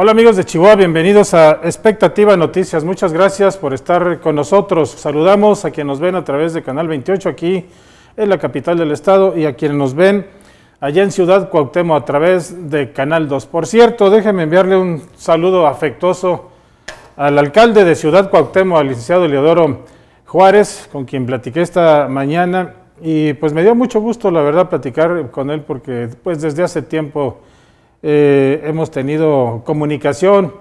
Hola amigos de Chihuahua, bienvenidos a Expectativa Noticias. Muchas gracias por estar con nosotros. Saludamos a quienes nos ven a través de Canal 28 aquí en la capital del estado y a quienes nos ven allá en Ciudad Cuauhtémoc a través de Canal 2. Por cierto, déjenme enviarle un saludo afectuoso al alcalde de Ciudad Cuauhtémoc, al licenciado Eleodoro Juárez, con quien platiqué esta mañana y pues me dio mucho gusto, la verdad, platicar con él porque pues desde hace tiempo hemos tenido comunicación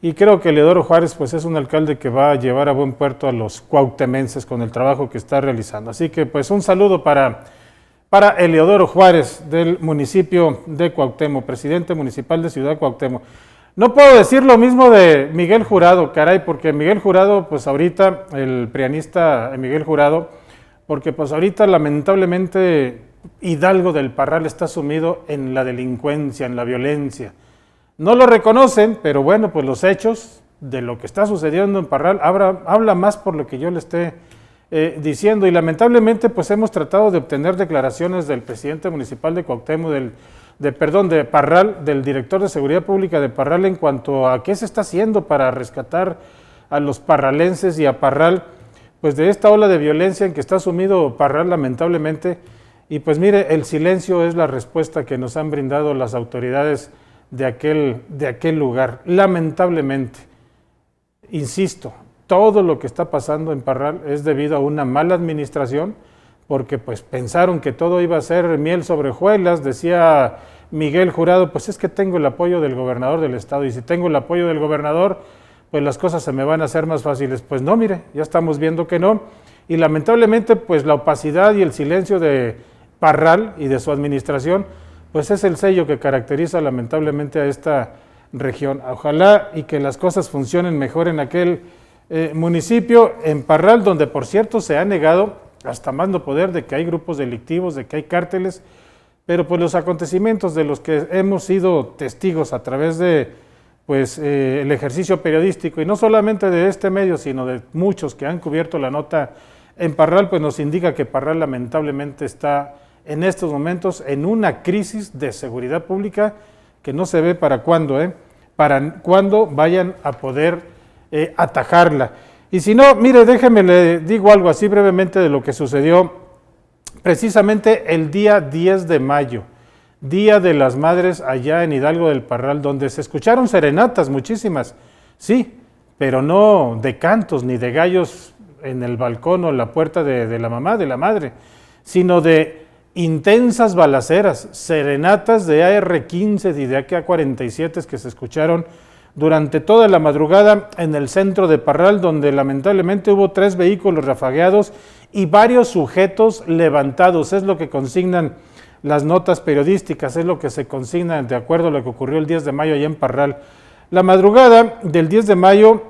y creo que Eleodoro Juárez pues es un alcalde que va a llevar a buen puerto a los cuauhtemenses con el trabajo que está realizando. Así que pues un saludo para Eleodoro Juárez del municipio de Cuauhtémoc, presidente municipal de Ciudad Cuauhtémoc. No puedo decir lo mismo de Miguel Jurado, caray, porque Miguel Jurado, pues ahorita, el prianista Miguel Jurado, porque pues ahorita lamentablemente Hidalgo del Parral está sumido en la delincuencia, en la violencia. No lo reconocen, pero bueno, pues los hechos de lo que está sucediendo en Parral habla más por lo que yo le esté diciendo y lamentablemente pues hemos tratado de obtener declaraciones del presidente municipal de Cuauhtémoc, de Parral, del director de Seguridad Pública de Parral en cuanto a qué se está haciendo para rescatar a los parralenses y a Parral, pues de esta ola de violencia en que está sumido Parral lamentablemente. Y pues mire, el silencio es la respuesta que nos han brindado las autoridades de aquel lugar. Lamentablemente, insisto, todo lo que está pasando en Parral es debido a una mala administración, porque pues pensaron que todo iba a ser miel sobre hojuelas. Decía Miguel Jurado, pues es que tengo el apoyo del gobernador del estado, y si tengo el apoyo del gobernador, pues las cosas se me van a hacer más fáciles. Pues no, mire, ya estamos viendo que no, y lamentablemente pues la opacidad y el silencio de Parral y de su administración, pues es el sello que caracteriza lamentablemente a esta región. Ojalá y que las cosas funcionen mejor en aquel municipio, en Parral, donde por cierto se ha negado hasta más no poder de que hay grupos delictivos, de que hay cárteles, pero pues los acontecimientos de los que hemos sido testigos a través de pues el ejercicio periodístico, y no solamente de este medio, sino de muchos que han cubierto la nota en Parral, pues nos indica que Parral lamentablemente está en estos momentos en una crisis de seguridad pública que no se ve para cuándo, para cuándo vayan a poder atajarla. Y si no, mire, déjeme le digo algo así brevemente de lo que sucedió precisamente el día 10 de mayo, Día de las Madres allá en Hidalgo del Parral, donde se escucharon serenatas muchísimas, sí, pero no de cantos ni de gallos en el balcón o la puerta de la mamá, de la madre, sino de intensas balaceras, serenatas de AR-15 y de AK-47 que se escucharon durante toda la madrugada en el centro de Parral, donde lamentablemente hubo 3 vehículos rafagueados y varios sujetos levantados. Es lo que consignan las notas periodísticas, es lo que se consigna de acuerdo a lo que ocurrió el 10 de mayo allá en Parral. La madrugada del 10 de mayo,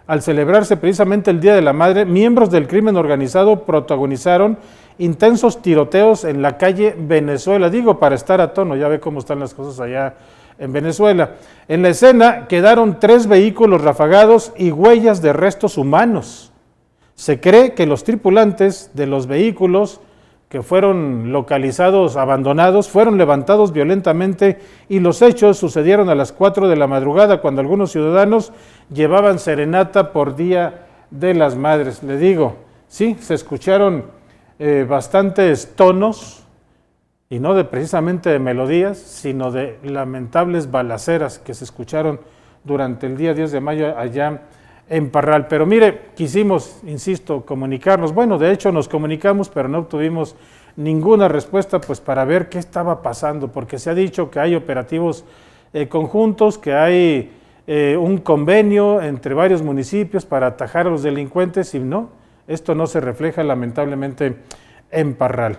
al celebrarse precisamente el Día de la Madre, miembros del crimen organizado protagonizaron intensos tiroteos en la calle Venezuela, digo para estar a tono, ya ve cómo están las cosas allá en Venezuela. En la escena quedaron 3 vehículos rafagados y huellas de restos humanos. Se cree que los tripulantes de los vehículos que fueron localizados abandonados fueron levantados violentamente y los hechos sucedieron a las 4 de la madrugada cuando algunos ciudadanos llevaban serenata por Día de las Madres. Le digo, sí, se escucharon bastantes tonos y no de precisamente de melodías, sino de lamentables balaceras que se escucharon durante el día 10 de mayo allá en Parral. Pero mire, quisimos, insisto, comunicarnos. Bueno, de hecho nos comunicamos, pero no obtuvimos ninguna respuesta pues para ver qué estaba pasando, porque se ha dicho que hay operativos conjuntos, que hay un convenio entre varios municipios para atajar a los delincuentes y no, esto no se refleja lamentablemente en Parral.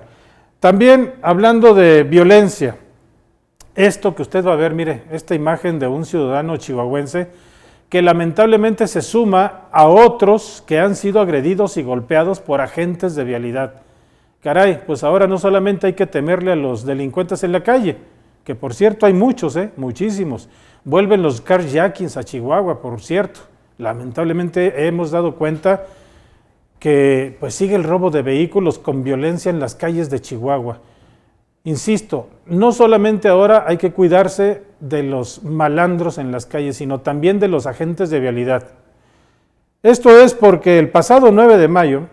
También hablando de violencia, esto que usted va a ver, mire, esta imagen de un ciudadano chihuahuense que lamentablemente se suma a otros que han sido agredidos y golpeados por agentes de vialidad. Caray, pues ahora no solamente hay que temerle a los delincuentes en la calle, que por cierto hay muchos, muchísimos. Vuelven los carjackings a Chihuahua, por cierto. Lamentablemente hemos dado cuenta que pues sigue el robo de vehículos con violencia en las calles de Chihuahua. Insisto, no solamente ahora hay que cuidarse de los malandros en las calles, sino también de los agentes de vialidad. Esto es porque el pasado 9 de mayo,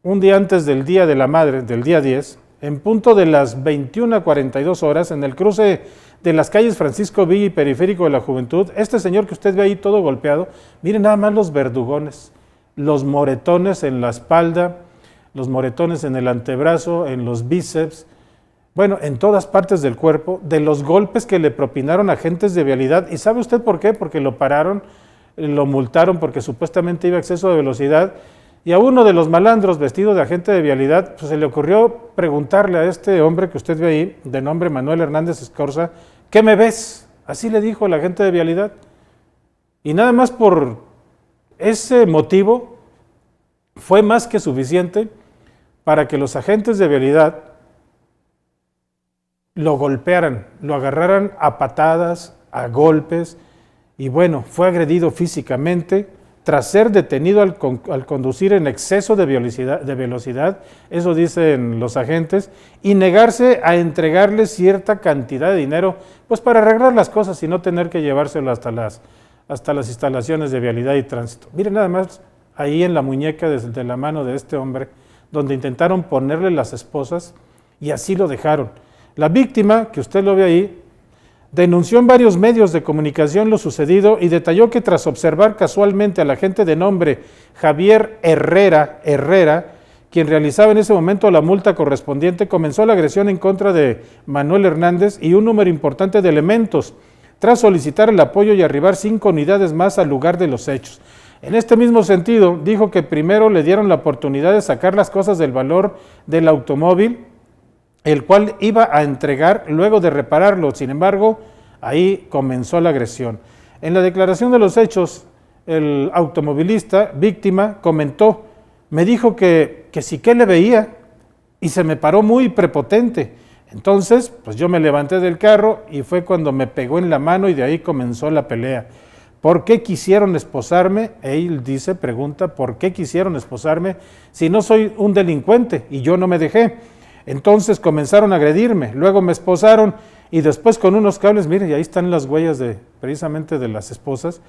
un día antes del Día de la Madre, del día 10, en punto de las 21:42 horas, en el cruce de las calles Francisco Villa y Periférico de la Juventud, este señor que usted ve ahí todo golpeado, miren nada más los verdugones, los moretones en la espalda, los moretones en el antebrazo, en los bíceps, bueno, en todas partes del cuerpo, de los golpes que le propinaron agentes de vialidad. ¿Y sabe usted por qué? Porque lo pararon, lo multaron porque supuestamente iba a exceso de velocidad, y a uno de los malandros vestido de agente de vialidad, pues se le ocurrió preguntarle a este hombre que usted ve ahí, de nombre Manuel Hernández Escorza, ¿qué me ves? Así le dijo el agente de vialidad. Y nada más por ese motivo fue más que suficiente para que los agentes de vialidad lo golpearan, lo agarraran a patadas, a golpes, y bueno, fue agredido físicamente tras ser detenido al conducir en exceso de velocidad, eso dicen los agentes, y negarse a entregarle cierta cantidad de dinero, pues para arreglar las cosas y no tener que llevárselo hasta las instalaciones de vialidad y tránsito. Miren nada más ahí en la muñeca de la mano de este hombre, donde intentaron ponerle las esposas y así lo dejaron. La víctima, que usted lo ve ahí, denunció en varios medios de comunicación lo sucedido y detalló que tras observar casualmente al agente de nombre Javier Herrera, quien realizaba en ese momento la multa correspondiente, comenzó la agresión en contra de Manuel Hernández y un número importante de elementos, tras solicitar el apoyo y arribar 5 unidades más al lugar de los hechos. En este mismo sentido, dijo que primero le dieron la oportunidad de sacar las cosas del valor del automóvil, el cual iba a entregar luego de repararlo. Sin embargo, ahí comenzó la agresión. En la declaración de los hechos, el automovilista, víctima, comentó, me dijo que sí que le veía y se me paró muy prepotente. Entonces, pues yo me levanté del carro y fue cuando me pegó en la mano y de ahí comenzó la pelea. ¿Por qué quisieron esposarme? Él dice, pregunta, ¿por qué quisieron esposarme si no soy un delincuente y yo no me dejé? Entonces comenzaron a agredirme, luego me esposaron y después con unos cables, miren, y ahí están las huellas precisamente de las esposas,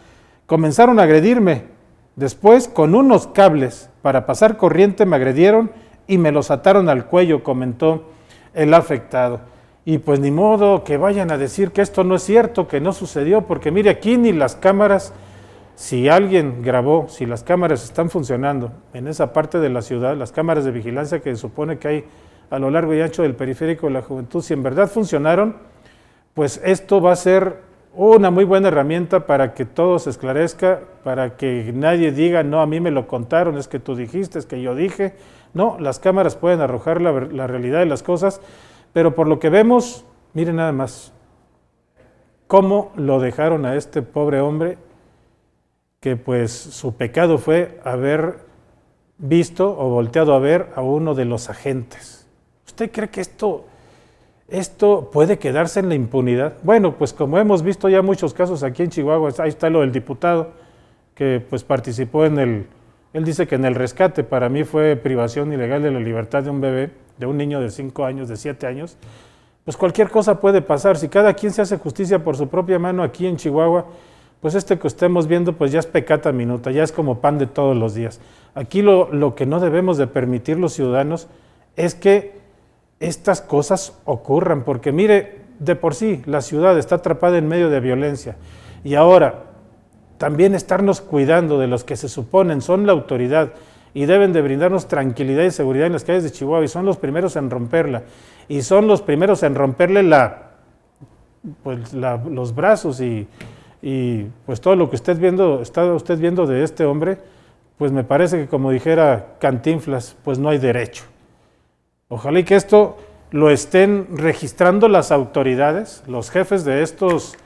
comenzaron a agredirme. Después con unos cables para pasar corriente me agredieron y me los ataron al cuello, comentó el afectado. Y pues ni modo que vayan a decir que esto no es cierto, que no sucedió, porque mire, aquí ni las cámaras, si alguien grabó, si las cámaras están funcionando en esa parte de la ciudad, las cámaras de vigilancia que se supone que hay a lo largo y ancho del Periférico de la Juventud, si en verdad funcionaron, pues esto va a ser una muy buena herramienta para que todo se esclarezca, para que nadie diga, no, a mí me lo contaron, es que tú dijiste, es que yo dije. No, las cámaras pueden arrojar la realidad de las cosas, pero por lo que vemos, miren nada más, cómo lo dejaron a este pobre hombre, que pues su pecado fue haber visto o volteado a ver a uno de los agentes. ¿Usted cree que esto puede quedarse en la impunidad? Bueno, pues como hemos visto ya muchos casos aquí en Chihuahua, ahí está lo del diputado que pues participó él dice que en el rescate, para mí fue privación ilegal de la libertad de un bebé, de un niño de 5 años, de 7 años, pues cualquier cosa puede pasar. Si cada quien se hace justicia por su propia mano aquí en Chihuahua, pues que estemos viendo pues ya es peccata minuta, ya es como pan de todos los días. Aquí lo que no debemos de permitir los ciudadanos es que estas cosas ocurran, porque mire, de por sí la ciudad está atrapada en medio de violencia y ahora también estarnos cuidando de los que se suponen son la autoridad y deben de brindarnos tranquilidad y seguridad en las calles de Chihuahua y son los primeros en romperla y son los primeros en romperle los brazos y pues todo lo que está usted viendo de este hombre, pues me parece que como dijera Cantinflas, pues no hay derecho. Ojalá y que esto lo estén registrando las autoridades, los jefes de estos,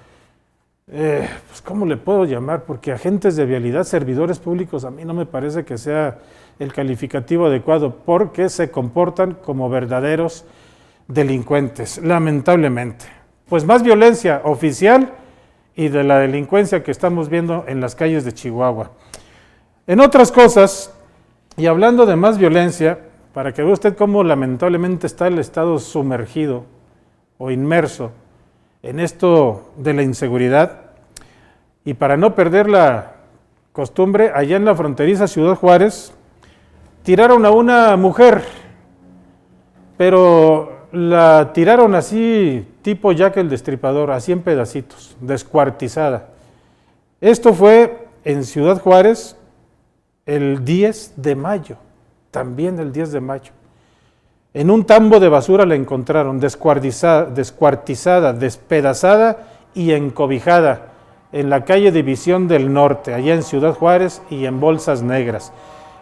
pues ¿cómo le puedo llamar? Porque agentes de vialidad, servidores públicos, a mí no me parece que sea el calificativo adecuado, porque se comportan como verdaderos delincuentes, lamentablemente. Pues más violencia oficial y de la delincuencia que estamos viendo en las calles de Chihuahua. En otras cosas, y hablando de más violencia, para que vea usted cómo lamentablemente está el Estado sumergido o inmerso en esto de la inseguridad. Y para no perder la costumbre, allá en la fronteriza Ciudad Juárez, tiraron a una mujer, pero la tiraron así, tipo Jack el Destripador, así en pedacitos, descuartizada. Esto fue en Ciudad Juárez el 10 de mayo, también el 10 de mayo. En un tambo de basura la encontraron, descuartizada, despedazada y encobijada en la calle División del Norte, allá en Ciudad Juárez, y en bolsas negras.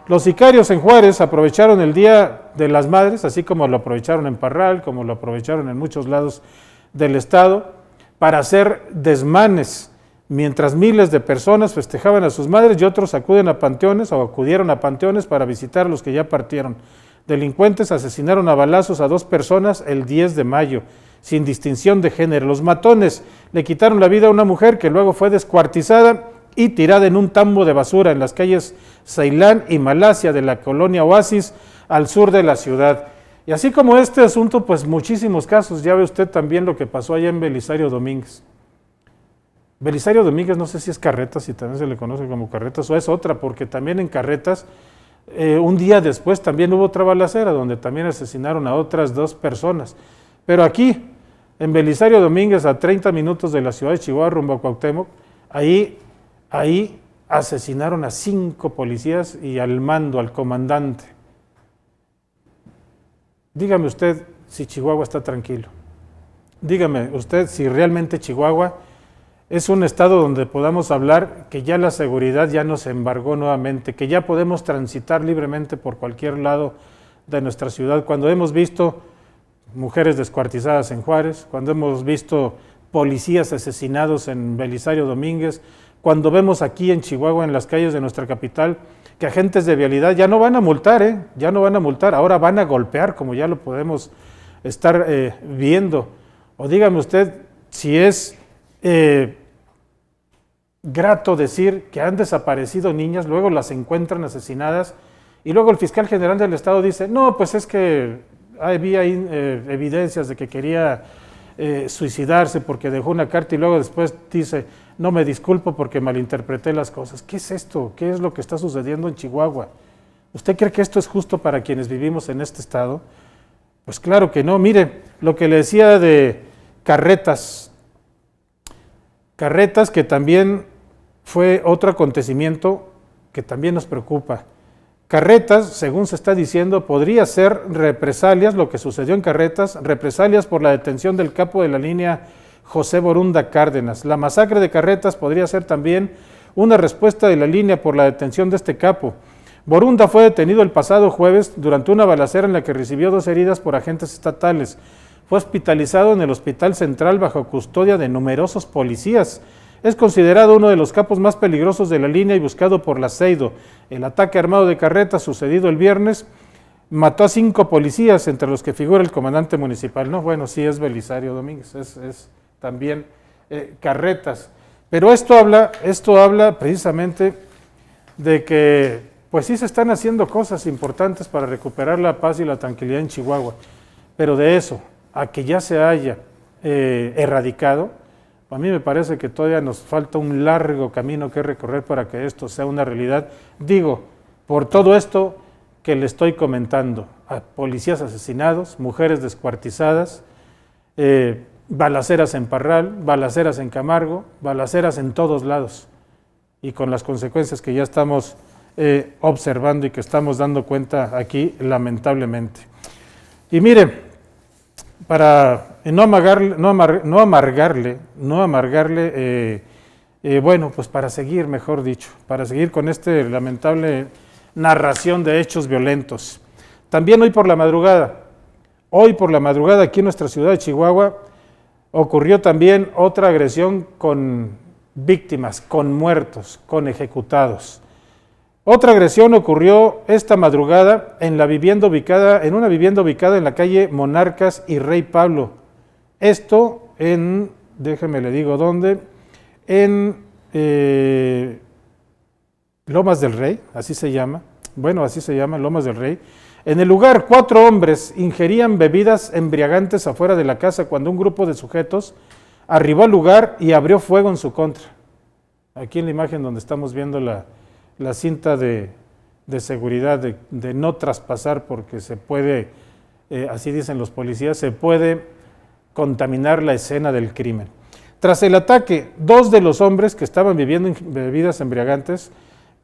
Los sicarios en Juárez aprovecharon el Día de las Madres, así como lo aprovecharon en Parral, como lo aprovecharon en muchos lados del estado, para hacer desmanes, mientras miles de personas festejaban a sus madres y otros acudieron a panteones para visitar a los que ya partieron. Delincuentes asesinaron a balazos a 2 personas el 10 de mayo, sin distinción de género. Los matones le quitaron la vida a una mujer que luego fue descuartizada y tirada en un tambo de basura en las calles Ceilán y Malasia de la colonia Oasis, al sur de la ciudad. Y así como este asunto, pues muchísimos casos. Ya ve usted también lo que pasó allá en Belisario Domínguez. Belisario Domínguez, no sé si es Carretas, si también se le conoce como Carretas, o es otra, porque también en Carretas, un día después también hubo otra balacera, donde también asesinaron a otras 2 personas. Pero aquí, en Belisario Domínguez, a 30 minutos de la ciudad de Chihuahua, rumbo a Cuauhtémoc, ahí asesinaron a 5 policías y al mando, al comandante. Dígame usted si Chihuahua está tranquilo. Dígame usted si realmente Chihuahua es un estado donde podamos hablar que ya la seguridad ya nos embargó nuevamente, que ya podemos transitar libremente por cualquier lado de nuestra ciudad, cuando hemos visto mujeres descuartizadas en Juárez, cuando hemos visto policías asesinados en Belisario Domínguez, cuando vemos aquí en Chihuahua, en las calles de nuestra capital, que agentes de vialidad ya no van a multar, ya no van a multar, ahora van a golpear, como ya lo podemos estar viendo. O dígame usted si es grato decir que han desaparecido niñas, luego las encuentran asesinadas, y luego el fiscal general del estado dice, no, pues es que había evidencias de que quería suicidarse porque dejó una carta, y luego después dice, no, me disculpo porque malinterpreté las cosas. ¿Qué es esto? ¿Qué es lo que está sucediendo en Chihuahua? ¿Usted cree que esto es justo para quienes vivimos en este estado? Pues claro que no. Mire, lo que le decía de Carretas, que también fue otro acontecimiento que también nos preocupa. Carretas, según se está diciendo, podría ser represalias, lo que sucedió en Carretas, represalias por la detención del capo de la línea José Borunda Cárdenas. La masacre de Carretas podría ser también una respuesta de la línea por la detención de este capo. Borunda fue detenido el pasado jueves durante una balacera en la que recibió 2 heridas por agentes estatales. Fue hospitalizado en el Hospital Central bajo custodia de numerosos policías. Es considerado uno de los capos más peligrosos de la línea y buscado por la CEIDO. El ataque armado de Carretas, sucedido el viernes, mató a 5 policías, entre los que figura el comandante municipal. No, bueno, sí es Belisario Domínguez, es también Carretas. Pero esto habla precisamente de que pues sí se están haciendo cosas importantes para recuperar la paz y la tranquilidad en Chihuahua, pero de eso a que ya se haya erradicado, a mí me parece que todavía nos falta un largo camino que recorrer para que esto sea una realidad. Digo, por todo esto que le estoy comentando, a policías asesinados, mujeres descuartizadas, balaceras en Parral, balaceras en Camargo, balaceras en todos lados, y con las consecuencias que ya estamos observando y que estamos dando cuenta aquí, lamentablemente. Y mire, para no amargarle, bueno, pues para seguir, mejor dicho, para seguir con este lamentable narración de hechos violentos. También hoy por la madrugada aquí en nuestra ciudad de Chihuahua, ocurrió también otra agresión con víctimas, con muertos, con ejecutados. Otra agresión ocurrió esta madrugada en una vivienda ubicada en la calle Monarcas y Rey Pablo. Esto en, déjeme le digo dónde, en Lomas del Rey, así se llama, Lomas del Rey. En el lugar, 4 hombres ingerían bebidas embriagantes afuera de la casa cuando un grupo de sujetos arribó al lugar y abrió fuego en su contra. Aquí en la imagen donde estamos viendo la cinta de seguridad de no traspasar porque se puede, así dicen los policías, se puede contaminar la escena del crimen. Tras el ataque, 2 de los hombres que estaban bebiendo bebidas embriagantes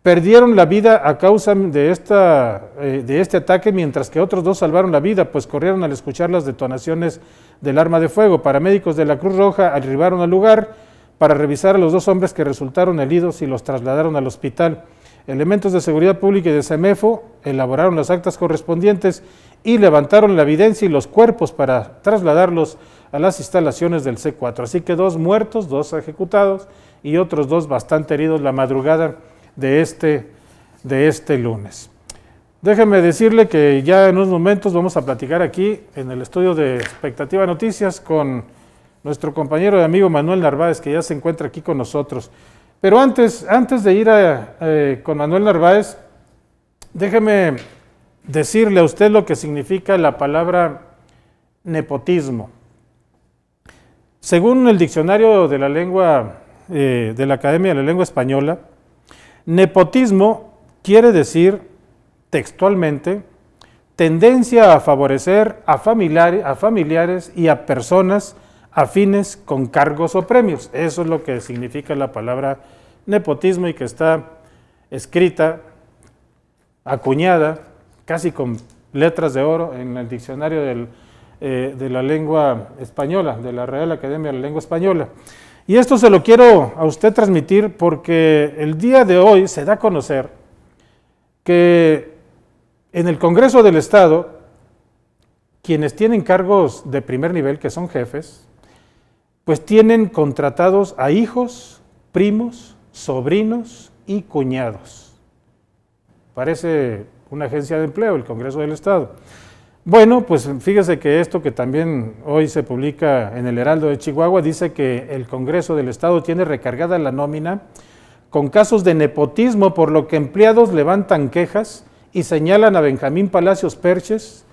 perdieron la vida a causa de este ataque, mientras que otros 2 salvaron la vida, pues corrieron al escuchar las detonaciones del arma de fuego. Paramédicos de la Cruz Roja arribaron al lugar para revisar a los 2 hombres que resultaron heridos y los trasladaron al hospital. Elementos de seguridad pública y de CEMEFO elaboraron las actas correspondientes y levantaron la evidencia y los cuerpos para trasladarlos a las instalaciones del C4. Así que 2 muertos, 2 ejecutados y otros 2 bastante heridos la madrugada de este lunes. Déjeme decirle que ya en unos momentos vamos a platicar aquí en el estudio de Expectativa Noticias con nuestro compañero y amigo Manuel Narváez, que ya se encuentra aquí con nosotros. Pero antes de ir con Manuel Narváez, déjeme decirle a usted lo que significa la palabra nepotismo. Según el diccionario de la lengua de la Academia de la Lengua Española, nepotismo quiere decir textualmente tendencia a favorecer a familiares y a personas afines con cargos o premios. Eso es lo que significa la palabra nepotismo y que está escrita, acuñada, casi con letras de oro en el diccionario de la lengua española, de la Real Academia de la Lengua Española. Y esto se lo quiero a usted transmitir porque el día de hoy se da a conocer que en el Congreso del Estado, quienes tienen cargos de primer nivel, que son jefes, pues tienen contratados a hijos, primos, sobrinos y cuñados. Parece una agencia de empleo, el Congreso del Estado. Bueno, pues fíjese que esto que también hoy se publica en el Heraldo de Chihuahua dice que el Congreso del Estado tiene recargada la nómina con casos de nepotismo, por lo que empleados levantan quejas y señalan a Benjamín Palacios Perches,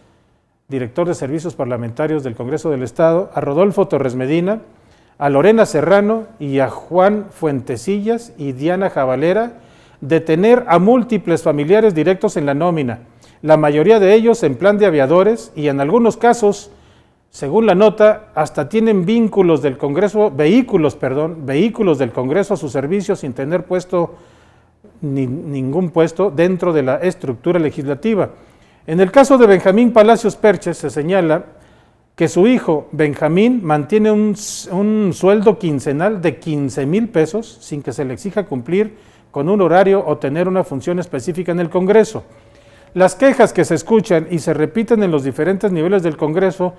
director de Servicios Parlamentarios del Congreso del Estado, a Rodolfo Torres Medina, a Lorena Serrano y a Juan Fuentesillas y Diana Jabalera de tener a múltiples familiares directos en la nómina, la mayoría de ellos en plan de aviadores y en algunos casos, según la nota, hasta tienen vehículos del Congreso a su servicio sin tener ningún puesto dentro de la estructura legislativa. En el caso de Benjamín Palacios Perches se señala que su hijo Benjamín mantiene un sueldo quincenal de 15,000 pesos sin que se le exija cumplir con un horario o tener una función específica en el Congreso. Las quejas que se escuchan y se repiten en los diferentes niveles del Congreso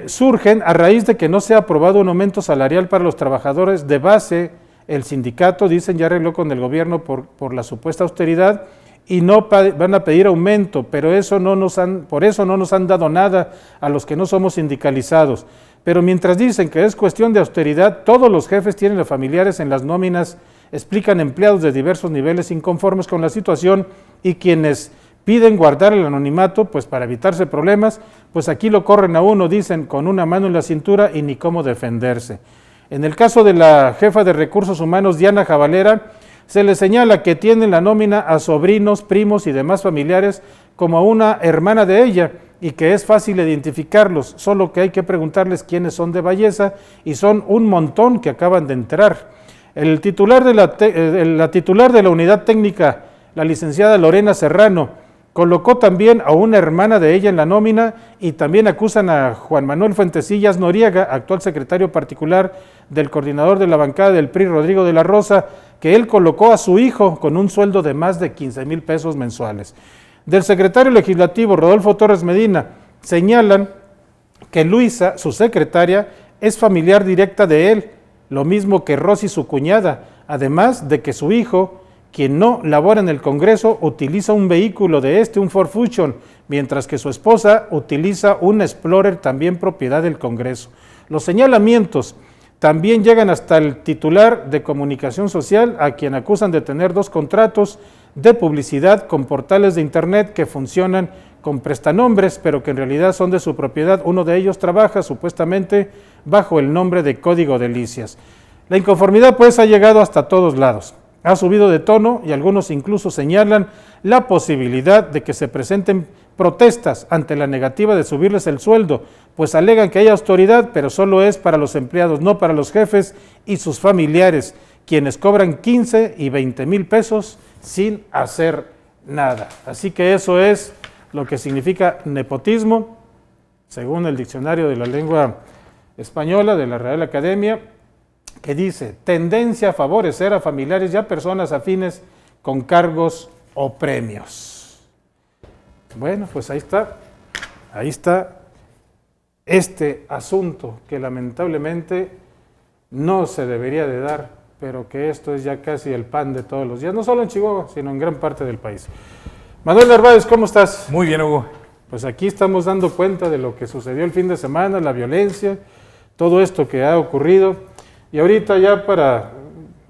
surgen a raíz de que no se ha aprobado un aumento salarial para los trabajadores de base. El sindicato, dicen, ya arregló con el gobierno por la supuesta austeridad y no van a pedir aumento, pero por eso no nos han dado nada a los que no somos sindicalizados. Pero mientras dicen que es cuestión de austeridad, todos los jefes tienen a familiares en las nóminas, explican empleados de diversos niveles inconformes con la situación y quienes piden guardar el anonimato, pues para evitarse problemas, pues aquí lo corren a uno, dicen, con una mano en la cintura y ni cómo defenderse. En el caso de la jefa de Recursos Humanos, Diana Jabalera, se le señala que tiene la nómina a sobrinos, primos y demás familiares como a una hermana de ella y que es fácil identificarlos, solo que hay que preguntarles quiénes son de Valleza y son un montón que acaban de entrar. La titular de la unidad técnica, la licenciada Lorena Serrano, colocó también a una hermana de ella en la nómina y también acusan a Juan Manuel Fuentesillas Noriega, actual secretario particular del coordinador de la bancada del PRI, Rodrigo de la Rosa, que él colocó a su hijo con un sueldo de más de 15,000 pesos mensuales. Del secretario legislativo, Rodolfo Torres Medina, señalan que Luisa, su secretaria, es familiar directa de él, lo mismo que Rosy, su cuñada, además de que su hijo, quien no labora en el Congreso, utiliza un vehículo un Ford Fusion, mientras que su esposa utiliza un Explorer, también propiedad del Congreso. Los señalamientos también llegan hasta el titular de Comunicación Social, a quien acusan de tener 2 contratos de publicidad con portales de internet que funcionan con prestanombres, pero que en realidad son de su propiedad. Uno de ellos trabaja supuestamente bajo el nombre de Código Delicias. La inconformidad pues ha llegado hasta todos lados. Ha subido de tono y algunos incluso señalan la posibilidad de que se presenten protestas ante la negativa de subirles el sueldo, pues alegan que hay autoridad, pero solo es para los empleados, no para los jefes y sus familiares, quienes cobran 15 y 20 mil pesos sin hacer nada. Así que eso es lo que significa nepotismo, según el diccionario de la lengua española de la Real Academia, que dice tendencia a favorecer a familiares y a personas afines con cargos o premios. Bueno, pues ahí está este asunto que lamentablemente no se debería de dar, pero que esto es ya casi el pan de todos los días, no solo en Chihuahua, sino en gran parte del país. Manuel Narváez, ¿cómo estás? Muy bien, Hugo. Pues aquí estamos dando cuenta de lo que sucedió el fin de semana, la violencia, todo esto que ha ocurrido. Y ahorita ya para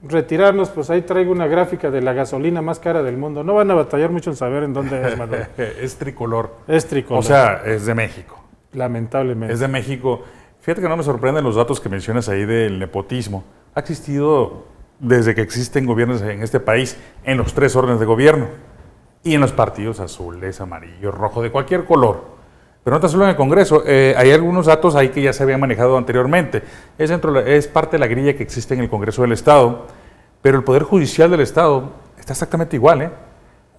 retirarnos, pues ahí traigo una gráfica de la gasolina más cara del mundo. No van a batallar mucho en saber en dónde es, Manuel. Es tricolor. Es tricolor. O sea, es de México. Lamentablemente. Es de México. Fíjate que no me sorprenden los datos que mencionas ahí del nepotismo. Ha existido desde que existen gobiernos en este país, en los 3 órdenes de gobierno y en los partidos azules, amarillos, rojo, de cualquier color. Pero no tan solo en el Congreso, hay algunos datos ahí que ya se habían manejado anteriormente. Es parte de la grilla que existe en el Congreso del Estado, pero el Poder Judicial del Estado está exactamente igual.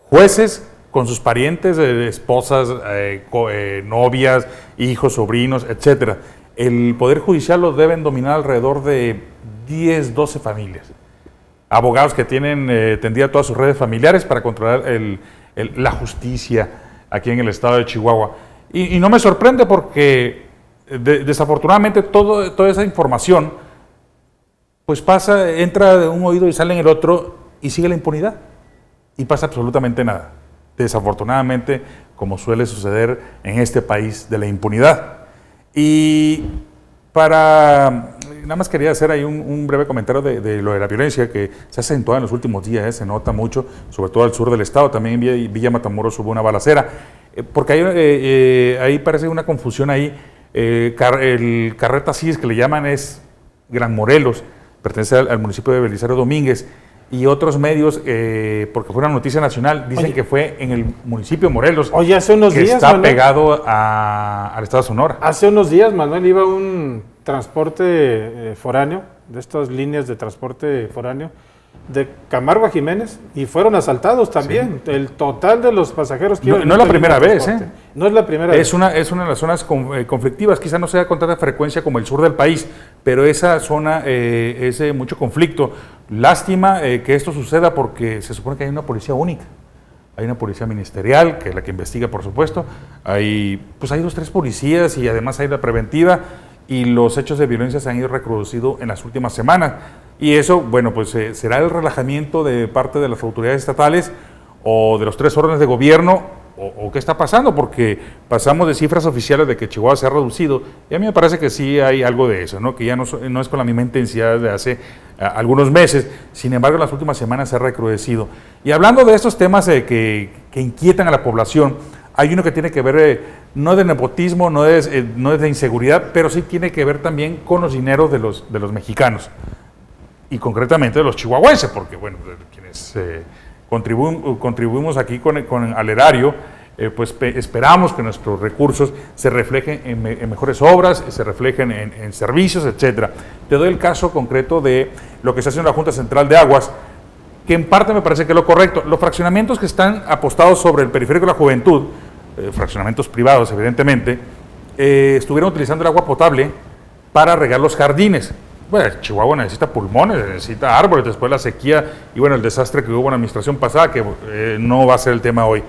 Jueces con sus parientes, esposas, novias, hijos, sobrinos, etc. El Poder Judicial lo deben dominar alrededor de 10, 12 familias. Abogados que tienen tendida todas sus redes familiares para controlar la justicia aquí en el estado de Chihuahua. Y no me sorprende porque desafortunadamente toda esa información pues entra de un oído y sale en el otro y sigue la impunidad y pasa absolutamente nada. Desafortunadamente, como suele suceder en este país de la impunidad. Y nada más quería hacer ahí un breve comentario de lo de la violencia que se ha acentuado en los últimos días, se nota mucho, sobre todo al sur del estado, también en Villa Matamoros hubo una balacera. Porque ahí parece una confusión ahí. El Carreta Cis, que le llaman, es Gran Morelos, pertenece al municipio de Belisario Domínguez, y otros medios, porque fue una noticia nacional, dicen que fue en el municipio de Morelos, hace unos que días, está Manuel, pegado al estado de Sonora. Hace unos días, Manuel, iba un transporte foráneo, de estas líneas de transporte foráneo, de Camargo a Jiménez, y fueron asaltados también. Sí. El total de los pasajeros que iban. No es la primera vez, No es la primera vez. Es una de las zonas conflictivas, quizá no sea con tanta frecuencia como el sur del país, pero esa zona es de mucho conflicto. Lástima que esto suceda porque se supone que hay una policía única. Hay una policía ministerial, que es la que investiga, por supuesto. Hay 2 o 3 policías y además hay la preventiva, y los hechos de violencia se han ido recrudeciendo en las últimas semanas. Y eso, bueno, pues será el relajamiento de parte de las autoridades estatales o de los 3 órdenes de gobierno, o qué está pasando, porque pasamos de cifras oficiales de que Chihuahua se ha reducido, y a mí me parece que sí hay algo de eso, ¿no? Que ya no es con la misma intensidad de hace algunos meses, sin embargo en las últimas semanas se ha recrudecido. Y hablando de estos temas que inquietan a la población, hay uno que tiene que ver, no de nepotismo, no es de inseguridad, pero sí tiene que ver también con los dineros de los mexicanos, y concretamente de los chihuahuenses, porque bueno, quienes contribuimos aquí al erario, pues esperamos que nuestros recursos se reflejen en mejores obras, se reflejen en servicios, etcétera. Te doy el caso concreto de lo que se hace en la Junta Central de Aguas, que en parte me parece que es lo correcto. Los fraccionamientos que están apostados sobre el periférico de la juventud, fraccionamientos privados evidentemente, estuvieron utilizando el agua potable para regar los jardines. Bueno, Chihuahua necesita pulmones, necesita árboles, después la sequía y bueno, el desastre que hubo en la administración pasada, que no va a ser el tema hoy.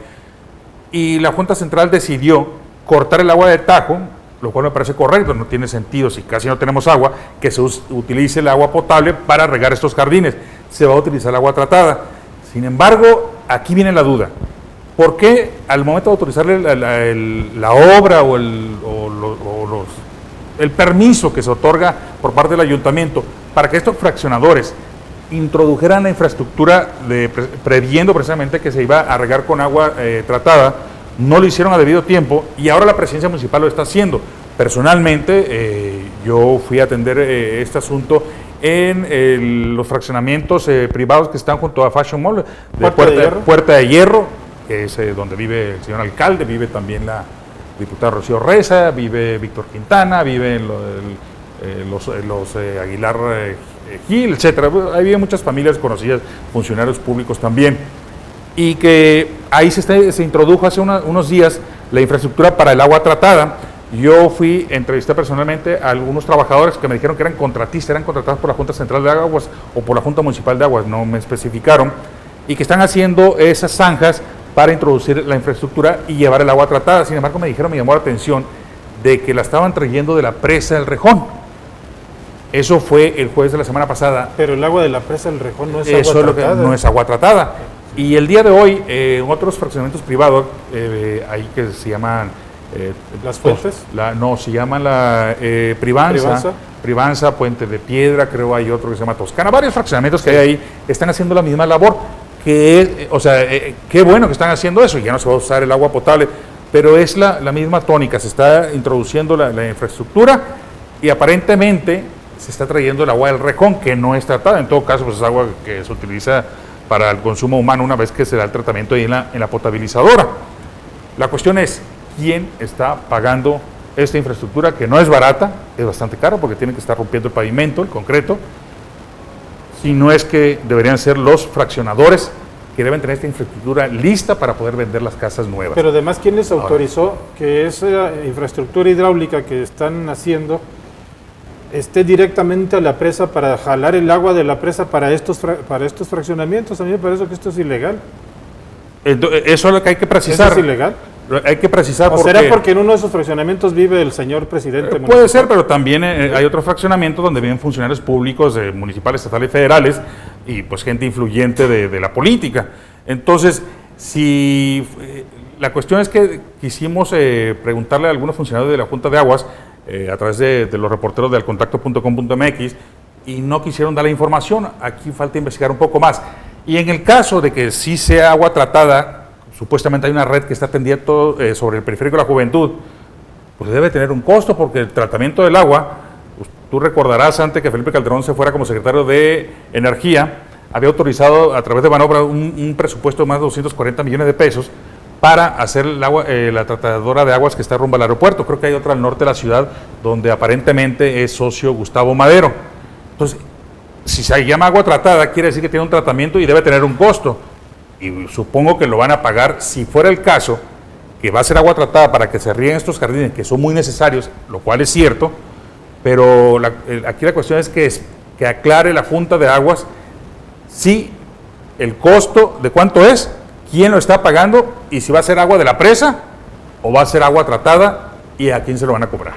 Y la Junta Central decidió cortar el agua de Tajo, lo cual me parece correcto, no tiene sentido, si casi no tenemos agua, que se utilice el agua potable para regar estos jardines. Se va a utilizar el agua tratada. Sin embargo, aquí viene la duda. ¿Por qué al momento de autorizarle la obra o el permiso que se otorga por parte del ayuntamiento para que estos fraccionadores introdujeran la infraestructura previendo precisamente que se iba a regar con agua tratada. No lo hicieron a debido tiempo y ahora la presidencia municipal lo está haciendo. Personalmente, yo fui a atender este asunto en los fraccionamientos privados que están junto a Fashion Mall, de Puerta de Hierro, que es donde vive el señor alcalde, vive también la diputada Rocío Reza, vive Víctor Quintana, viven los Aguilar Gil, etcétera. Ahí viven muchas familias conocidas, funcionarios públicos también. Y que ahí se introdujo hace unos días la infraestructura para el agua tratada. Yo entrevisté personalmente a algunos trabajadores que me dijeron que eran contratados por la Junta Central de Aguas o por la Junta Municipal de Aguas, no me especificaron, y que están haciendo esas zanjas para introducir la infraestructura y llevar el agua tratada. Sin embargo, me llamó la atención de que la estaban trayendo de la presa del Rejón. Eso fue el jueves de la semana pasada. Pero el agua de la presa del Rejón no es agua tratada. Eso tratada. No es agua tratada. Y el día de hoy, en otros fraccionamientos privados, ahí que se llaman... ¿Las fuentes? Se llaman la Privanza, Puente de Piedra, creo hay otro que se llama Toscana. Varios fraccionamientos que hay ahí están haciendo la misma labor. Qué bueno que están haciendo eso. Ya no se va a usar el agua potable, pero es la misma tónica. Se está introduciendo la infraestructura y aparentemente se está trayendo el agua del Rejón, que no es tratada. En todo caso, pues es agua que se utiliza para el consumo humano una vez que se da el tratamiento ahí en la potabilizadora. La cuestión es, ¿quién está pagando esta infraestructura que no es barata? Es bastante caro porque tienen que estar rompiendo el pavimento, el concreto. Si no es que deberían ser los fraccionadores que deben tener esta infraestructura lista para poder vender las casas nuevas. Pero además, ¿quién les autorizó que esa infraestructura hidráulica que están haciendo esté directamente a la presa para jalar el agua de la presa para estos fraccionamientos? A mí me parece que esto es ilegal. Eso es lo que hay que precisar. ¿Eso es ilegal? Hay que precisar ¿O será porque en uno de esos fraccionamientos vive el señor presidente municipal? Puede ser, pero también hay otros fraccionamientos donde viven funcionarios públicos, municipales, estatales y federales, y pues gente influyente de la política. Entonces, la cuestión es que quisimos preguntarle a algunos funcionarios de la Junta de Aguas, a través de los reporteros de alcontacto.com.mx, y no quisieron dar la información. Aquí falta investigar un poco más. Y en el caso de que sí sea agua tratada, supuestamente hay una red que está atendiendo sobre el periférico de la Juventud, pues debe tener un costo, porque el tratamiento del agua, pues, tú recordarás antes que Felipe Calderón se fuera como secretario de Energía, había autorizado a través de Banobra un presupuesto de más de 240 millones de pesos para hacer la tratadora de aguas que está rumbo al aeropuerto. Creo que hay otra al norte de la ciudad donde aparentemente es socio Gustavo Madero. Entonces, si se llama agua tratada, quiere decir que tiene un tratamiento y debe tener un costo. Y supongo que lo van a pagar, si fuera el caso, que va a ser agua tratada para que se rieguen estos jardines, que son muy necesarios, lo cual es cierto, pero aquí la cuestión es que aclare la Junta de Aguas si el costo de cuánto es, quién lo está pagando y si va a ser agua de la presa o va a ser agua tratada y a quién se lo van a cobrar.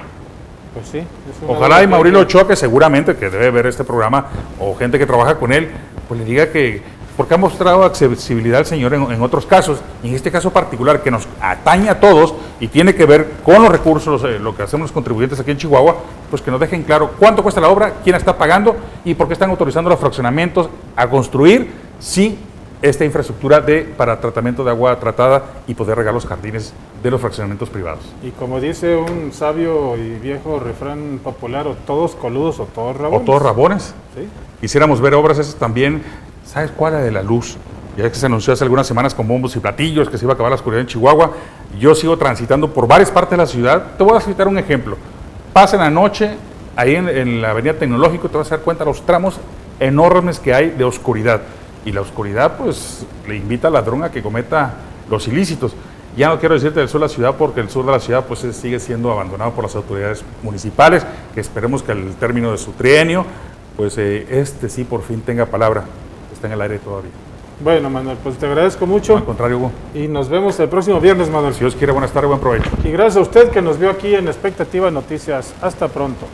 Pues sí. Ojalá y Mauricio Ochoa, que seguramente que debe ver este programa, o gente que trabaja con él, pues le diga que, porque ha mostrado accesibilidad al señor en otros casos, y en este caso particular que nos atañe a todos y tiene que ver con los recursos, lo que hacemos los contribuyentes aquí en Chihuahua, pues que nos dejen claro cuánto cuesta la obra, quién la está pagando y por qué están autorizando los fraccionamientos a construir esta infraestructura para tratamiento de agua tratada y poder regar los jardines de los fraccionamientos privados. Y como dice un sabio y viejo refrán popular, o todos coludos o todos rabones. O todos rabones. ¿Sí? Quisiéramos ver obras esas también. ¿Sabes cuál? La de la luz. Ya que se anunció hace algunas semanas con bombos y platillos que se iba a acabar la oscuridad en Chihuahua. Yo sigo transitando por varias partes de la ciudad. Te voy a citar un ejemplo. Pasa en la noche, ahí en la avenida Tecnológico, te vas a dar cuenta de los tramos enormes que hay de oscuridad. Y la oscuridad, pues, le invita al ladrón a que cometa los ilícitos. Ya no quiero decirte del sur de la ciudad, porque el sur de la ciudad, pues, sigue siendo abandonado por las autoridades municipales, que esperemos que al término de su trienio, pues, sí por fin tenga palabra. Está en el aire todavía. Bueno, Manuel, pues te agradezco mucho. Al contrario, Hugo. Y nos vemos el próximo viernes, Manuel. Si Dios quiere, buenas tardes, buen provecho. Y gracias a usted que nos vio aquí en Expectativa Noticias. Hasta pronto.